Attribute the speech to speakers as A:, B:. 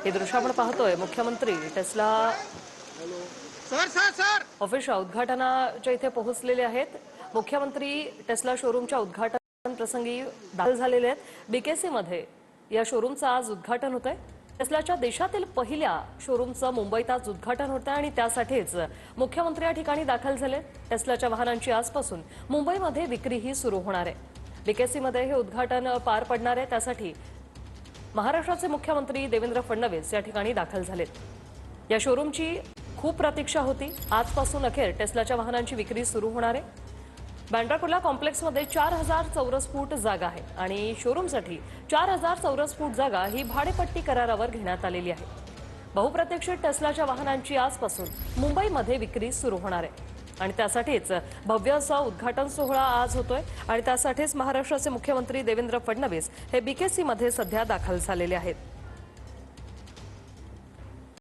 A: हे दृश्य आपण पाहतोय मुख्यमंत्री टेस्ला ऑफिसच्या उद्घाटनाच्या इथे पोहोचलेले आहेत। मुख्यमंत्री टेस्ला शोरूमच्या उद्घाटन प्रसंगी दाखल झालेले आहेत। बीकेसी मध्ये या शोरूमचं आज उद्घाटन होतंय। टेस्लाच्या देशातील पहिल्या शोरूमचं मुंबईत आज उद्घाटन होतं आणि त्यासाठीच मुख्यमंत्री या ठिकाणी दाखल झाले। टेस्लाच्या वाहनांची आजपासून मुंबईमध्ये विक्रीही सुरू होणार आहे। बीकेसी मध्ये हे उद्घाटन पार पडणार आहे, त्यासाठी महाराष्ट्राचे मुख्यमंत्री देवेंद्र फडणवीस या ठिकाणी दाखल झालेत। या शोरूमची खूप प्रतीक्षा होती। आजपासून अखेर टेस्लाच्या वाहनांची विक्री सुरू होणार आहे। बँड्रा कुर्ला कॉम्प्लेक्समध्ये 4000 चौरस फूट जागा आहे आणि शोरूमसाठी 4000 चौरस फूट जागा ही भाडेपट्टी करारावर घेण्यात आलेली आहे। बहुप्रतीक्षित टेस्लाच्या वाहनांची आजपासून मुंबईमध्ये विक्री सुरू होणार आहे आणि त्यासाठीच भव्य असा उद्घाटन सोहळा आज होतोय आणि त्यासाठीच महाराष्ट्राचे मुख्यमंत्री देवेंद्र फडणवीस हे बीकेसी मध्ये सध्या दाखल झालेले आहेत।